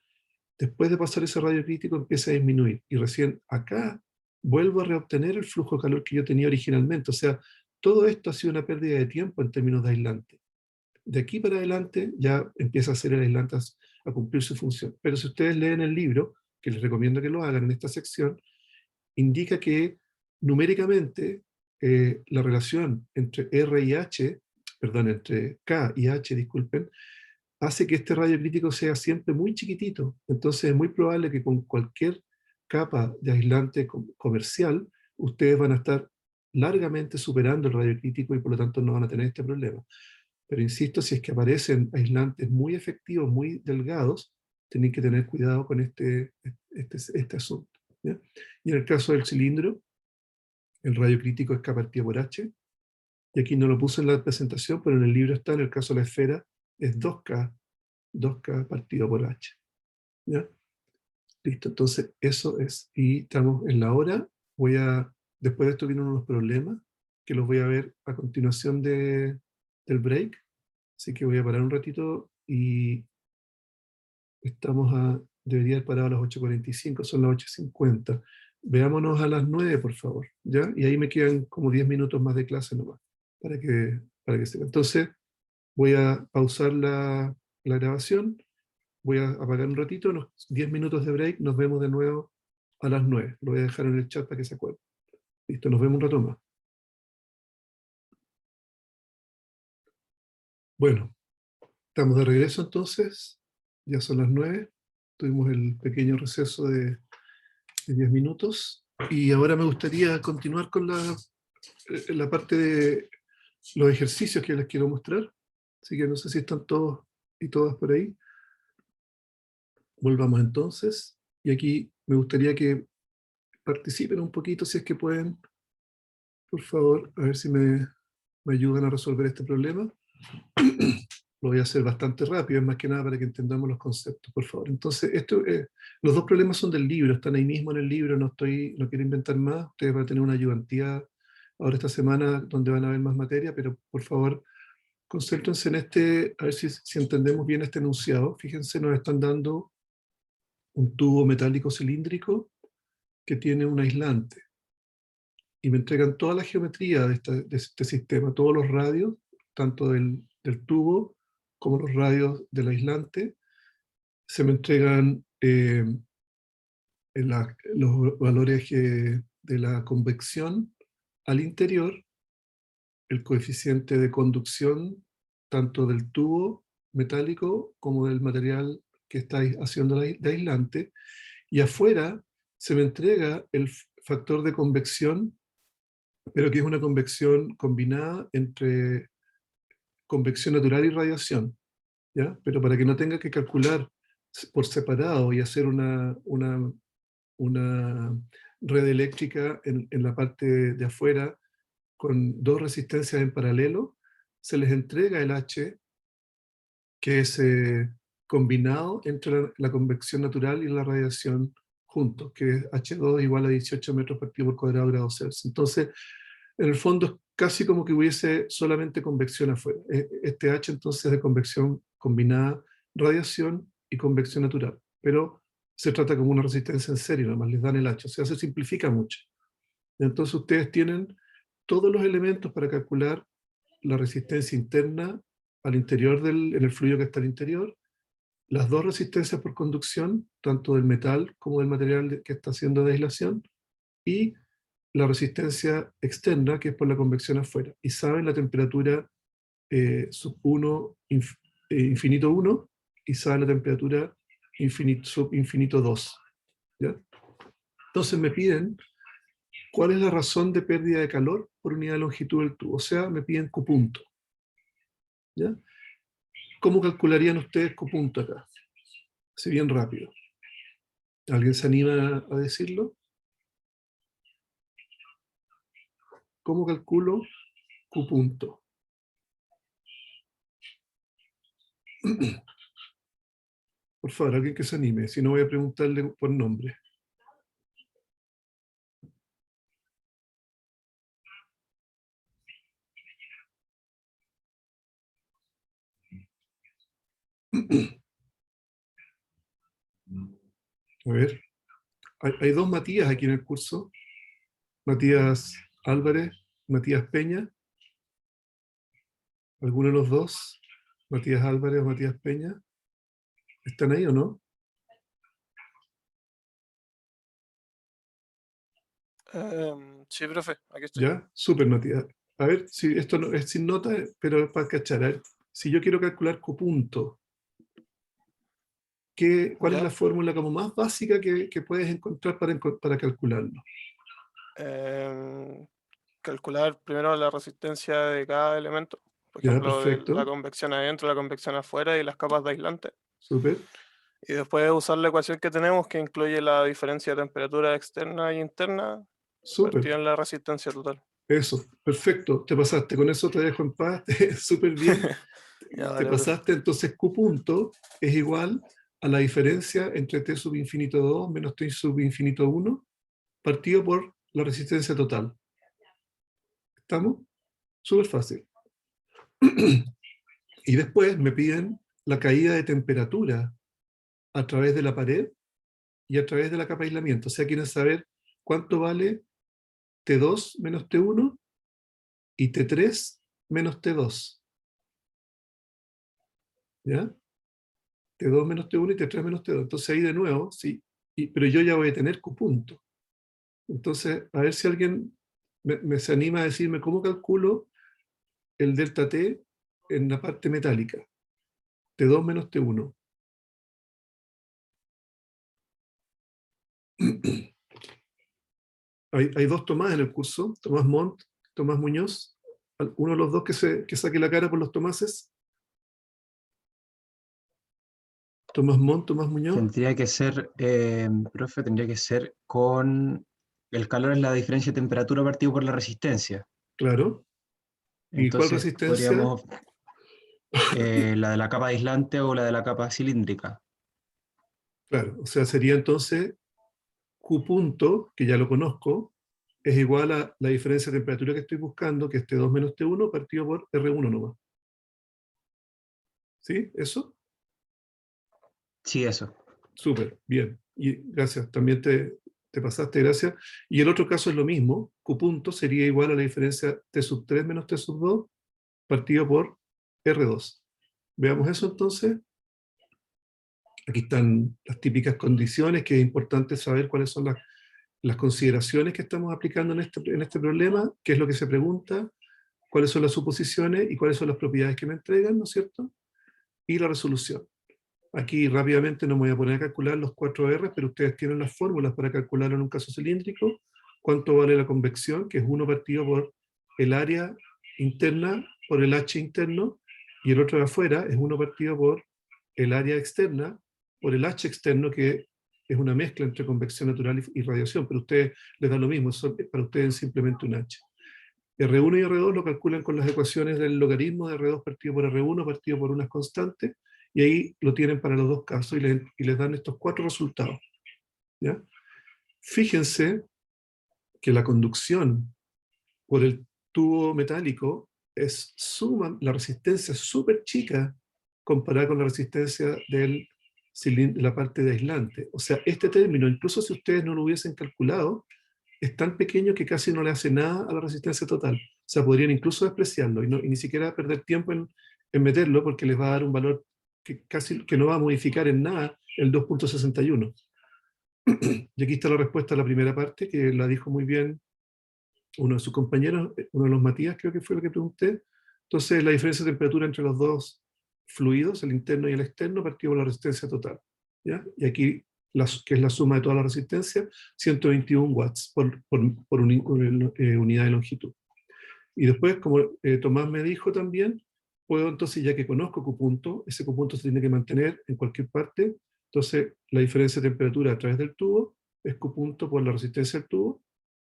Speaker 1: Después de pasar ese radio crítico empieza a disminuir, y recién acá vuelvo a reobtener el flujo de calor que yo tenía originalmente. O sea, todo esto ha sido una pérdida de tiempo en términos de aislante. De aquí para adelante ya empieza a hacer el aislante a cumplir su función. Pero si ustedes leen el libro, que les recomiendo que lo hagan en esta sección, indica que numéricamente la relación entre R y H, perdón, entre K y H, disculpen, hace que este radio crítico sea siempre muy chiquitito. Entonces es muy probable que con cualquier capa de aislante comercial, ustedes van a estar largamente superando el radio crítico, y por lo tanto no van a tener este problema. Pero insisto, si es que aparecen aislantes muy efectivos, muy delgados, tienen que tener cuidado con este asunto. ¿Ya? Y en el caso del cilindro, el radio crítico es K partido por H, y aquí no lo puse en la presentación, pero en el libro está. En el caso de la esfera es 2K partido por H. ¿Ya? Listo, entonces eso es. Y estamos en la hora. Después de esto vienen unos problemas que los voy a ver a continuación del break. Así que voy a parar un ratito, y debería haber parado a las 8:45, son las 8:50. Veámonos a las 9, por favor. ¿Ya? Y ahí me quedan como 10 minutos más de clase nomás, para que sepa. Entonces, voy a pausar la grabación, voy a apagar un ratito, unos 10 minutos de break, nos vemos de nuevo a las 9. Lo voy a dejar en el chat para que se acuerden. Listo, nos vemos un rato más. Bueno, estamos de regreso entonces, ya son las 9, tuvimos el pequeño receso de 10 minutos, y ahora me gustaría continuar con la parte de los ejercicios que les quiero mostrar. Así que no sé si están todos y todas por ahí. Volvamos entonces, y aquí me gustaría que participen un poquito, si es que pueden, por favor, a ver si me ayudan a resolver este problema. Lo voy a hacer bastante rápido, es más que nada para que entendamos los conceptos, por favor. Entonces, los dos problemas son del libro, están ahí mismo en el libro, no quiero inventar más. Ustedes van a tener una ayudantía ahora esta semana donde van a ver más materia, pero por favor, concéntrense en este, a ver si entendemos bien este enunciado. Fíjense, nos están dando un tubo metálico cilíndrico que tiene un aislante. Y me entregan toda la geometría de este sistema, todos los radios, tanto del tubo como los radios del aislante. Se me entregan los valores de la convección al interior, el coeficiente de conducción tanto del tubo metálico como del material que está haciendo de aislante, y afuera se me entrega el factor de convección, pero que es una convección combinada entre convección natural y radiación, ¿ya? Pero para que no tenga que calcular por separado y hacer una red eléctrica en la parte de afuera con dos resistencias en paralelo, se les entrega el H, que es combinado entre la convección natural y la radiación juntos, que es H2 igual a 18 metros partido por cuadrado grados Celsius. Entonces, en el fondo es casi como que hubiese solamente convección afuera. Este H entonces es de convección combinada, radiación y convección natural. Pero se trata como una resistencia en serie, nada más les dan el H. O sea, se simplifica mucho. Entonces ustedes tienen todos los elementos para calcular la resistencia interna al interior en el fluido que está al interior, las dos resistencias por conducción, tanto del metal como del material que está haciendo de aislación, y la resistencia externa, que es por la convección afuera. Y saben la temperatura sub 1, infinito 1, y saben la temperatura sub infinito 2. ¿Ya? Entonces me piden cuál es la razón de pérdida de calor por unidad de longitud del tubo. O sea, me piden Q punto. ¿Ya? ¿Cómo calcularían ustedes Q punto acá? Así bien rápido. ¿Alguien se anima a decirlo? ¿Cómo calculo Q punto? Por favor, alguien que se anime, si no voy a preguntarle por nombre. A ver, hay dos Matías aquí en el curso. Matías Álvarez, Matías Peña. ¿Alguno de los dos? Matías Álvarez o Matías Peña. ¿Están ahí o no?
Speaker 5: Sí, profe, aquí estoy.
Speaker 1: ¿Ya? Súper, Matías. A ver, si esto no, es sin nota, pero es para cachar. A ver, si yo quiero calcular Q punto, ¿cuál es la fórmula como más básica que puedes encontrar para calcularlo?
Speaker 5: Calcular primero la resistencia de cada elemento. Por
Speaker 1: Ya,
Speaker 5: ejemplo,
Speaker 1: perfecto.
Speaker 5: la convección adentro, la convección afuera y las capas de aislante.
Speaker 1: Súper.
Speaker 5: Y después usar la ecuación que tenemos que incluye la diferencia de temperatura externa y interna partida en la resistencia total.
Speaker 1: Eso, perfecto. Te pasaste. Con eso te dejo en paz. Súper bien. Te pasaste. Entonces Q punto es igual a la diferencia entre T sub infinito 2 menos T sub infinito 1 partido por la resistencia total. ¿Estamos? Súper fácil. Y después me piden la caída de temperatura a través de la pared y a través de la capa de aislamiento. O sea, quieren saber cuánto vale T2 menos T1 y T3 menos T2. ¿Ya? T2 menos T1 y T3 menos T2. Entonces ahí de nuevo, sí, pero yo ya voy a tener Q punto. Entonces, a ver si alguien se anima a decirme cómo calculo el delta T en la parte metálica. T2 menos T1. Hay dos Tomás en el curso, Tomás Montt, Tomás Muñoz. Uno de los dos que saque la cara por los Tomases. Tomás Montt, Tomás Muñoz.
Speaker 6: Tendría que ser, profe, tendría que ser con el calor en la diferencia de temperatura partido por la resistencia.
Speaker 1: Claro. ¿Y
Speaker 6: entonces,
Speaker 1: cuál resistencia?
Speaker 6: Podríamos, la de la capa aislante o la de la capa cilíndrica.
Speaker 1: Claro, o sea, sería entonces Q punto, que ya lo conozco, es igual a la diferencia de temperatura que estoy buscando, que es T2 menos T1, partido por R1 nomás. ¿Sí? ¿Eso?
Speaker 6: Sí, eso.
Speaker 1: Súper, bien. Y gracias, también te pasaste, gracias. Y el otro caso es lo mismo, Q punto sería igual a la diferencia T sub 3 menos T sub 2 partido por R2. Veamos eso entonces. Aquí están las típicas condiciones, que es importante saber cuáles son las consideraciones que estamos aplicando en este problema, qué es lo que se pregunta, cuáles son las suposiciones y cuáles son las propiedades que me entregan, ¿no es cierto? Y la resolución. Aquí rápidamente no me voy a poner a calcular los 4 R, pero ustedes tienen las fórmulas para calcular en un caso cilíndrico cuánto vale la convección, que es 1 partido por el área interna por el H interno, y el otro de afuera es 1 partido por el área externa por el H externo, que es una mezcla entre convección natural y radiación, pero a ustedes les da lo mismo, eso para ustedes es simplemente un H. R1 y R2 lo calculan con las ecuaciones del logaritmo de R2 partido por R1 partido por unas constantes, y ahí lo tienen para los dos casos y les dan estos 4 resultados. ¿Ya? Fíjense que la conducción por el tubo metálico es la resistencia es súper chica comparada con la resistencia de la parte de aislante. O sea, este término, incluso si ustedes no lo hubiesen calculado, es tan pequeño que casi no le hace nada a la resistencia total. O sea, podrían incluso despreciarlo y ni siquiera perder tiempo en meterlo, porque les va a dar un valor que no va a modificar en nada el 2.61. Y aquí está la respuesta a la primera parte, que la dijo muy bien uno de sus compañeros, uno de los Matías, creo que fue lo que pregunté. Entonces, la diferencia de temperatura entre los dos fluidos, el interno y el externo, partido por la resistencia total. ¿Ya? Y aquí, que es la suma de toda la resistencia, 121 watts por unidad de longitud. Y después, como Tomás me dijo también, puedo entonces, ya que conozco Q punto, ese Q punto se tiene que mantener en cualquier parte, entonces la diferencia de temperatura a través del tubo es Q punto por la resistencia del tubo,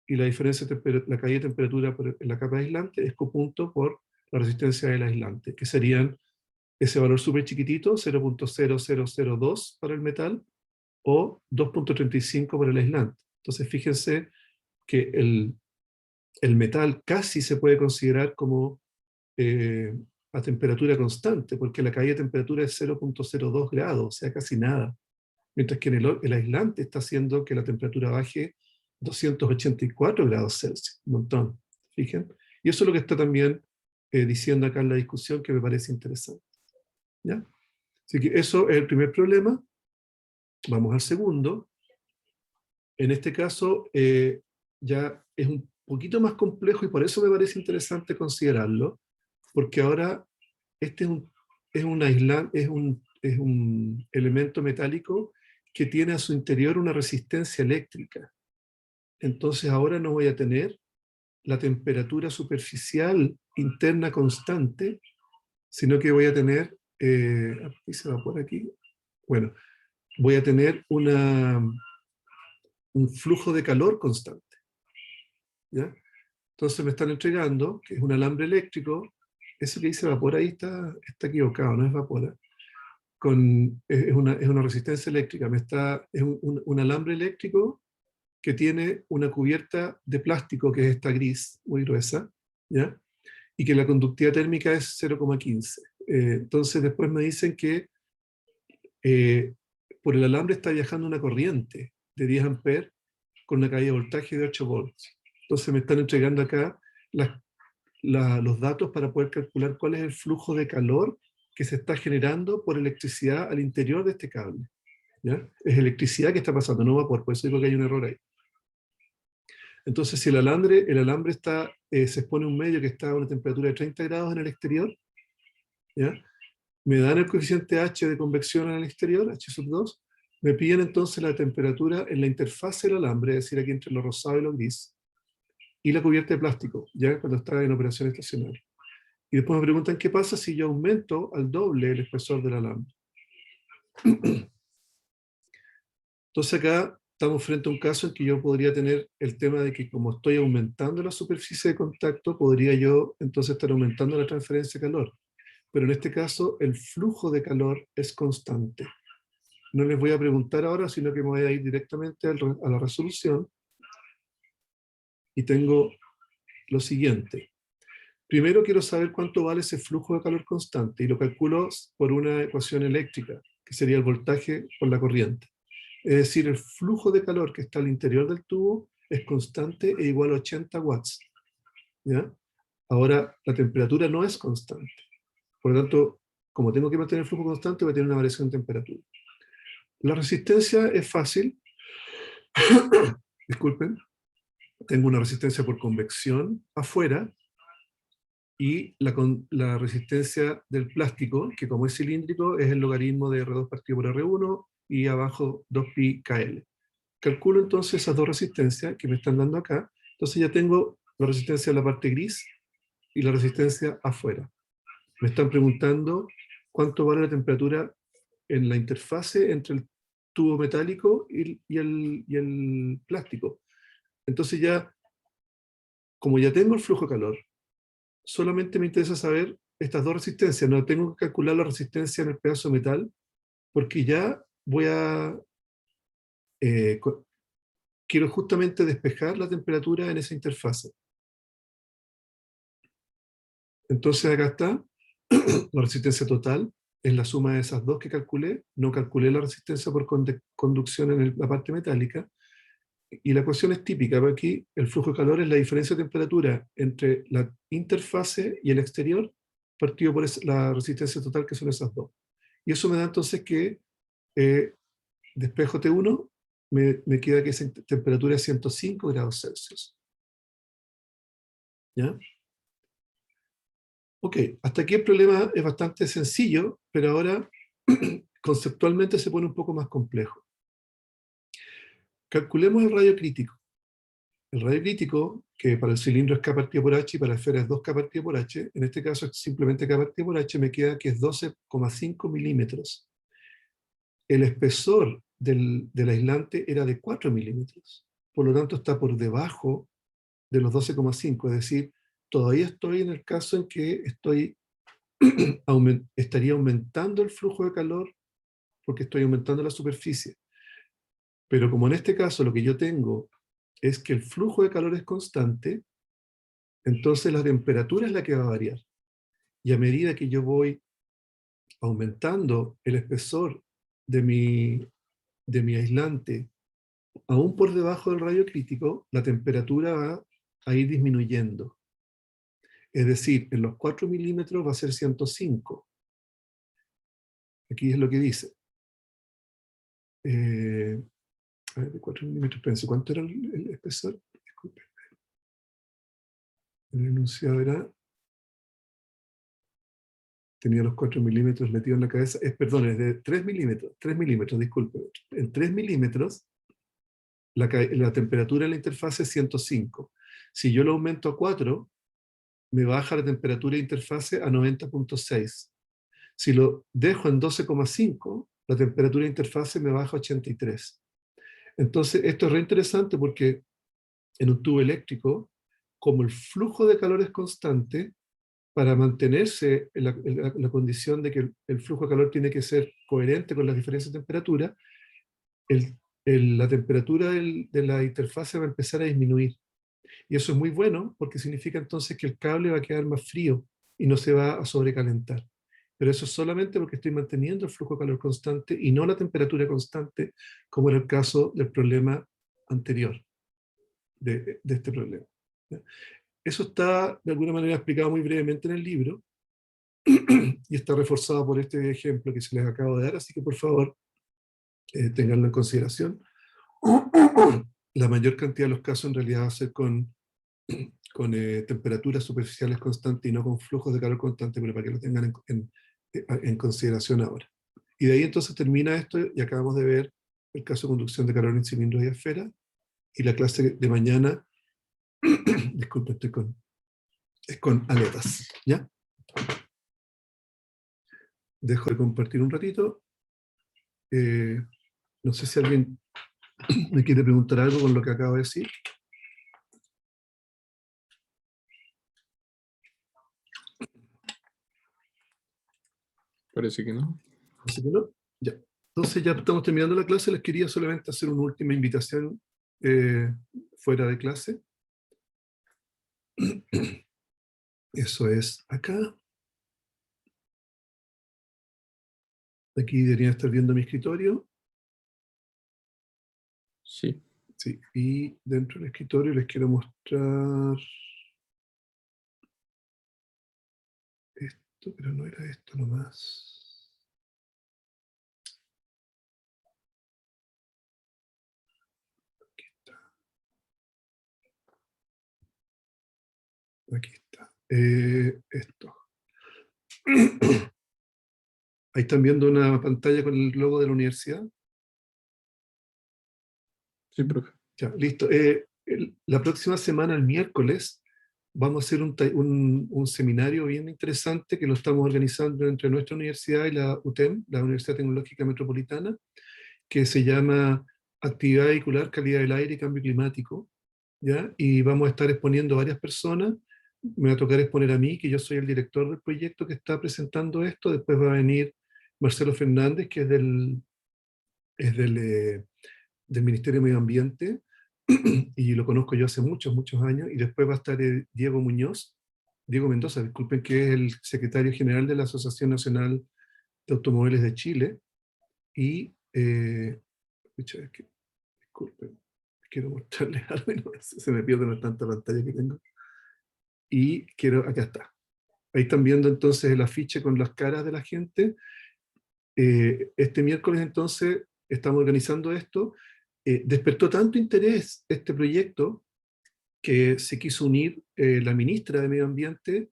Speaker 1: y la diferencia de la caída de temperatura en la capa aislante es Q punto por la resistencia del aislante, que serían ese valor súper chiquitito, 0.0002 para el metal, o 2.35 para el aislante. Entonces fíjense que el metal casi se puede considerar como a temperatura constante, porque la caída de temperatura es 0.02 grados, o sea, casi nada. Mientras que el aislante está haciendo que la temperatura baje 284 grados Celsius, un montón, fíjense. Y eso es lo que está también diciendo acá en la discusión, que me parece interesante. ¿Ya? Así que eso es el primer problema. Vamos al segundo. En este caso, ya es un poquito más complejo, y por eso me parece interesante considerarlo, porque ahora este es un elemento metálico que tiene a su interior una resistencia eléctrica. Entonces ahora no voy a tener la temperatura superficial interna constante, sino que voy a tener, ¿qué se va por aquí? Bueno, voy a tener un flujo de calor constante. ¿Ya? Entonces me están entregando, que es un alambre eléctrico, eso que dice vapor ahí está equivocado, no es vapor. Es una resistencia eléctrica, es un alambre eléctrico que tiene una cubierta de plástico, que es esta gris, muy gruesa, ¿ya? Y que la conductividad térmica es 0,15. Entonces después me dicen que por el alambre está viajando una corriente de 10 amperes con una caída de voltaje de 8 volts. Entonces me están entregando acá los datos para poder calcular cuál es el flujo de calor que se está generando por electricidad al interior de este cable. ¿Ya? Es electricidad que está pasando, no vapor, por eso digo que hay un error ahí. Entonces, si el alambre se expone a un medio que está a una temperatura de 30 grados en el exterior, ¿ya? Me dan el coeficiente H de convección en el exterior, H sub 2, me piden entonces la temperatura en la interfaz del alambre, es decir, aquí entre lo rosado y lo gris, y la cubierta de plástico, ya cuando está en operación estacionaria. Y después me preguntan qué pasa si yo aumento al doble el espesor del alambre. Entonces acá estamos frente a un caso en que yo podría tener el tema de que, como estoy aumentando la superficie de contacto, podría yo entonces estar aumentando la transferencia de calor. Pero en este caso el flujo de calor es constante. No les voy a preguntar ahora, sino que me voy a ir directamente a la resolución. Y tengo lo siguiente. Primero quiero saber cuánto vale ese flujo de calor constante y lo calculo por una ecuación eléctrica, que sería el voltaje por la corriente. Es decir, el flujo de calor que está al interior del tubo es constante e igual a 80 watts. ¿Ya? Ahora, la temperatura no es constante. Por lo tanto, como tengo que mantener el flujo constante, voy a tener una variación de temperatura. La resistencia es fácil. Disculpen. Tengo una resistencia por convección afuera, y la resistencia del plástico, que como es cilíndrico, es el logaritmo de R2 partido por R1, y abajo 2pi KL. Calculo entonces esas dos resistencias que me están dando acá. Entonces ya tengo la resistencia de la parte gris y la resistencia afuera. Me están preguntando cuánto vale la temperatura en la interfase entre el tubo metálico y el plástico. Entonces ya, como ya tengo el flujo de calor, solamente me interesa saber estas dos resistencias. No tengo que calcular la resistencia en el pedazo de metal, porque ya voy a... quiero justamente despejar la temperatura en esa interfase. Entonces acá está, la resistencia total es la suma de esas dos que calculé. No calculé la resistencia por conducción en la parte metálica. Y la ecuación es típica, porque aquí el flujo de calor es la diferencia de temperatura entre la interfase y el exterior, partido por la resistencia total, que son esas dos. Y eso me da entonces que despejo T1, me queda que esa temperatura es 105 grados Celsius. ¿Ya? Ok, hasta aquí el problema es bastante sencillo, pero ahora conceptualmente se pone un poco más complejo. Calculemos el radio crítico. El radio crítico, que para el cilindro es K partido por H y para la esfera es 2K partido por H, en este caso es simplemente K partido por H, me queda que es 12,5 milímetros. El espesor del aislante era de 4 milímetros. Por lo tanto está por debajo de los 12,5, es decir, todavía estoy en el caso en que estaría aumentando el flujo de calor porque estoy aumentando la superficie. Pero como en este caso lo que yo tengo es que el flujo de calor es constante, entonces la temperatura es la que va a variar. Y a medida que yo voy aumentando el espesor de mi aislante, aún por debajo del radio crítico, la temperatura va a ir disminuyendo. Es decir, en los 4 milímetros va a ser 105. Aquí es lo que dice. A ver, de 4 milímetros, pensé, ¿cuánto era el espesor? Disculpe. El enunciado era... Tenía los 4 milímetros metidos en la cabeza. Perdón, es de 3 milímetros. 3 milímetros, disculpe. En 3 milímetros, la temperatura en la interfase es 105. Si yo lo aumento a 4, me baja la temperatura de interfase a 90,6. Si lo dejo en 12,5, la temperatura de interfase me baja a 83. Entonces, esto es re interesante porque en un tubo eléctrico, como el flujo de calor es constante, para mantenerse en la condición de que el flujo de calor tiene que ser coherente con las diferencias de temperatura, la temperatura de la interfase va a empezar a disminuir. Y eso es muy bueno porque significa entonces que el cable va a quedar más frío y no se va a sobrecalentar. Pero eso es solamente porque estoy manteniendo el flujo de calor constante y no la temperatura constante, como era el caso del problema anterior de este problema. Eso está de alguna manera explicado muy brevemente en el libro y está reforzado por este ejemplo que se les acabo de dar, así que por favor tenganlo en consideración. La mayor cantidad de los casos en realidad va a ser con temperaturas superficiales constantes y no con flujos de calor constante, pero para que lo tengan en consideración ahora. Y de ahí entonces termina esto y acabamos de ver el caso de conducción de calor en cilindros y esferas, y la clase de mañana, disculpe, es con aletas, ¿ya? Dejo de compartir un ratito. No sé si alguien me quiere preguntar algo con lo que acabo de decir.
Speaker 7: Parece que no.
Speaker 1: Parece que no. Ya. Entonces ya estamos terminando la clase. Les quería solamente hacer una última invitación fuera de clase. Eso es acá. Aquí deberían estar viendo mi escritorio.
Speaker 7: Sí.
Speaker 1: Sí, y dentro del escritorio les quiero mostrar esto, pero no era esto nomás. Aquí está. Aquí está. Esto. Ahí están viendo una pantalla con el logo de la universidad.
Speaker 7: Sí, profe.
Speaker 1: Ya, listo. La próxima semana, el miércoles, vamos a hacer un seminario bien interesante que lo estamos organizando entre nuestra universidad y la UTEM, la Universidad Tecnológica Metropolitana, que se llama Actividad Vehicular, Calidad del Aire y Cambio Climático, ¿ya? Y vamos a estar exponiendo varias personas. Me va a tocar exponer a mí, que yo soy el director del proyecto que está presentando esto. Después va a venir Marcelo Fernández, que del Ministerio de Medio Ambiente, y lo conozco yo hace muchos, muchos años. Y después va a estar Diego Mendoza, disculpen, que es el secretario general de la Asociación Nacional de Automóviles de Chile. Y, disculpen, quiero mostrarles algo y no, se me pierde tanta pantalla que tengo. Y acá está. Ahí están viendo entonces el afiche con las caras de la gente. Este miércoles entonces estamos organizando esto. Despertó tanto interés este proyecto que se quiso unir la ministra de Medio Ambiente,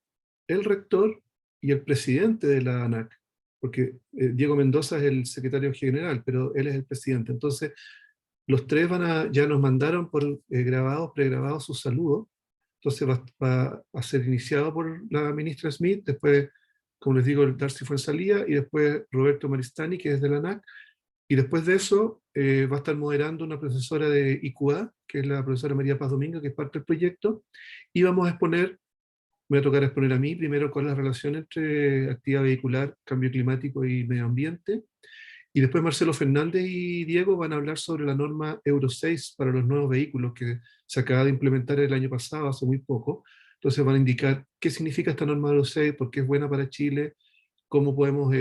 Speaker 1: el rector y el presidente de la ANAC, porque Diego Mendoza es el secretario general, pero él es el presidente. Entonces, los tres ya nos mandaron por pregrabados sus saludos. Entonces va a ser iniciado por la ministra Smith, después, como les digo, el Darcy Fuenzalía, y después Roberto Maristani, que es de la ANAC. Y después de eso va a estar moderando una profesora de IQA, que es la profesora María Paz Domingo, que es parte del proyecto, y vamos a exponer, me va a tocar exponer a mí primero cuál es la relación entre actividad vehicular, cambio climático y medio ambiente, y después Marcelo Fernández y Diego van a hablar sobre la norma Euro 6 para los nuevos vehículos que se acaba de implementar el año pasado, hace muy poco. Entonces van a indicar qué significa esta norma Euro 6, por qué es buena para Chile, cómo podemos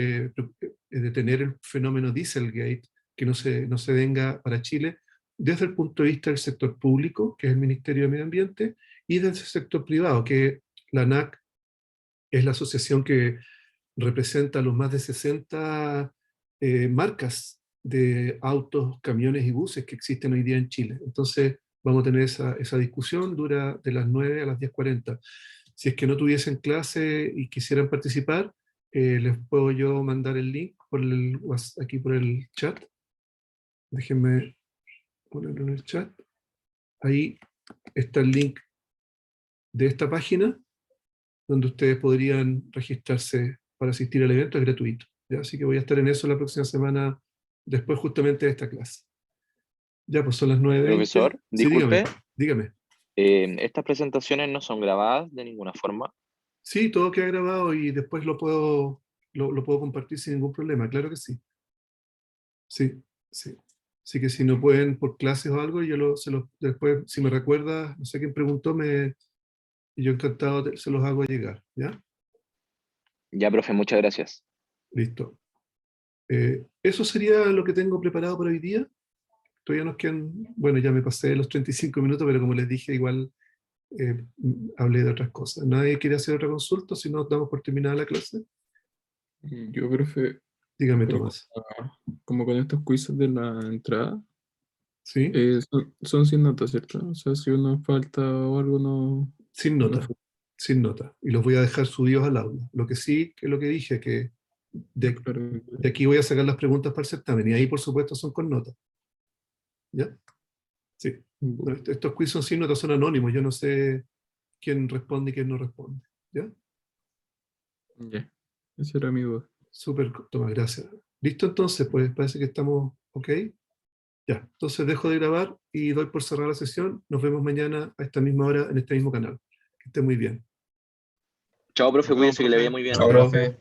Speaker 1: detener el fenómeno Dieselgate, que no se venga para Chile, desde el punto de vista del sector público, que es el Ministerio de Medio Ambiente, y desde el sector privado, que la ANAC es la asociación que representa a los más de 60 marcas de autos, camiones y buses que existen hoy día en Chile. Entonces vamos a tener esa discusión, dura de las 9 a las 10:40. Si es que no tuviesen clase y quisieran participar, les puedo yo mandar el link aquí por el chat. Déjenme ponerlo en el chat. Ahí está el link de esta página, donde ustedes podrían registrarse para asistir al evento, es gratuito. ¿Ya? Así que voy a estar en eso la próxima semana, después justamente de esta clase. Ya, pues son las 9:20.
Speaker 3: Profesor,
Speaker 1: sí,
Speaker 3: disculpe.
Speaker 1: Dígame.
Speaker 3: Estas presentaciones no son grabadas de ninguna forma.
Speaker 1: Sí, todo queda grabado y después lo puedo compartir sin ningún problema, claro que sí. Sí, sí. Así que si no pueden por clases o algo, yo después, si me recuerda, no sé quién preguntó, y yo encantado se los hago llegar, ¿ya?
Speaker 3: Ya, profe, muchas gracias.
Speaker 1: Listo. Eso sería lo que tengo preparado para hoy día. Todavía nos quedan, bueno, ya me pasé los 35 minutos, pero como les dije, igual hablé de otras cosas. ¿Nadie quiere hacer otra consulta si no damos por terminada la clase?
Speaker 7: Yo, profe,
Speaker 1: Dígame,
Speaker 7: pero
Speaker 1: Tomás.
Speaker 7: como con estos quizzes de la entrada,
Speaker 1: ¿Sí?
Speaker 7: son sin nota, ¿cierto? O sea, si uno falta o algo, no...
Speaker 1: Sin nota. Sin nota. Y los voy a dejar subidos al aula. Lo que sí, que es lo que dije, que de aquí voy a sacar las preguntas para el certamen. Y ahí, por supuesto, son con nota. ¿Ya? Sí. No, estos quiz son sin nota, son anónimos. Yo no sé quién responde y quién no responde. ¿Ya?
Speaker 7: Ya. Esa era mi duda.
Speaker 1: Súper, Tomás, gracias. ¿Listo entonces? Pues parece que estamos ok. Ya, entonces dejo de grabar y doy por cerrar la sesión. Nos vemos mañana a esta misma hora en este mismo canal. Que esté muy bien.
Speaker 3: Chao, profe, cuídese, que le vaya muy bien.
Speaker 4: Chao, profe.